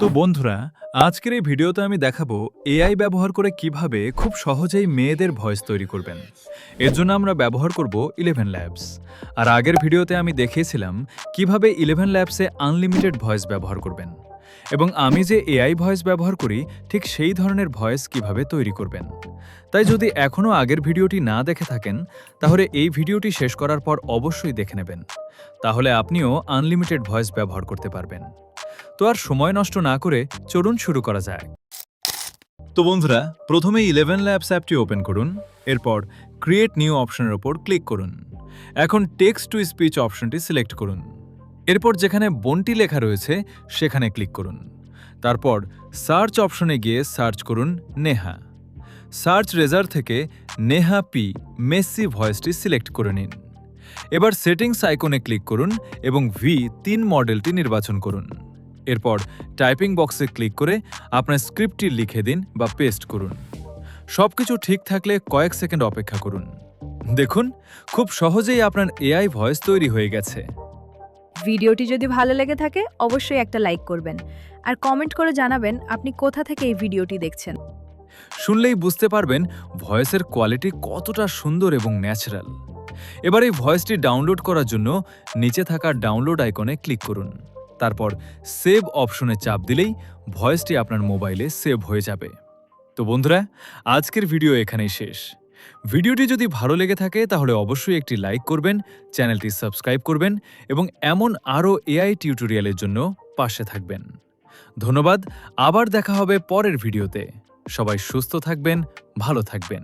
তো বন্ধুরা, আজকের এই ভিডিওতে আমি দেখাবো এআই ব্যবহার করে কিভাবে খুব সহজেই মেয়েদের ভয়েস তৈরি করবেন। এর জন্য আমরা ব্যবহার করব 11 ল্যাবস। আর আগের ভিডিওতে আমি দেখিয়েছিলাম কিভাবে 11 ল্যাবসে আনলিমিটেড ভয়েস ব্যবহার করবেন এবং আমি যে এআই ভয়েস ব্যবহার করি ঠিক সেই ধরনের ভয়েস কিভাবে তৈরি করবেন। তাই যদি এখনও আগের ভিডিওটি না দেখে থাকেন তাহলে এই ভিডিওটি শেষ করার পর অবশ্যই দেখে নেবেন। তাহলে আপনিও আনলিমিটেড ভয়েস ব্যবহার করতে পারবেন। তো আর সময় নষ্ট না করে চলুন শুরু করা যায়। তো বন্ধুরা, প্রথমে 11 ল্যাবস অ্যাপটি ওপেন করুন। এরপর ক্রিয়েট নিউ অপশনের উপর ক্লিক করুন। এখন টেক্সট টু স্পিচ অপশনটি সিলেক্ট করুন। এরপর যেখানে বন্টি লেখা রয়েছে সেখানে ক্লিক করুন। তারপর সার্চ অপশনে গিয়ে সার্চ করুন নেহা। সার্চ রেজাল্ট থেকে নেহা পি মেসি ভয়েসটি সিলেক্ট করে নিন। এবার সেটিংস আইকনে ক্লিক করুন এবং V3 মডেলটি নির্বাচন করুন। এরপর টাইপিং বক্সে ক্লিক করে আপনার স্ক্রিপ্টটি লিখে দিন বা পেস্ট করুন। সবকিছু ঠিক থাকলে কয়েক সেকেন্ড অপেক্ষা করুন। দেখুন, খুব সহজেই আপনার এআই ভয়েস তৈরি হয়ে গেছে। ভিডিওটি যদি ভালো লেগে থাকে অবশ্যই একটা লাইক করবেন আর কমেন্ট করে জানাবেন আপনি কোথা থেকে এই ভিডিওটি দেখছেন। শুনলেই বুঝতে পারবেন ভয়েসের কোয়ালিটি কতটা সুন্দর এবং ন্যাচারাল। এবার এই ভয়েসটি ডাউনলোড করার জন্য নিচে থাকা ডাউনলোড আইকনে ক্লিক করুন। তারপর সেভ অপশনে চাপ দিলেই ভয়েসটি আপনার মোবাইলে সেভ হয়ে যাবে। তো বন্ধুরা, আজকের ভিডিও এখানেই শেষ। ভিডিওটি যদি ভালো লেগে থাকে তাহলে অবশ্যই একটি লাইক করবেন, চ্যানেলটি সাবস্ক্রাইব করবেন এবং এমন আরও এআই টিউটোরিয়ালের জন্য পাশে থাকবেন। ধন্যবাদ। আবার দেখা হবে পরের ভিডিওতে। সবাই সুস্থ থাকবেন, ভালো থাকবেন।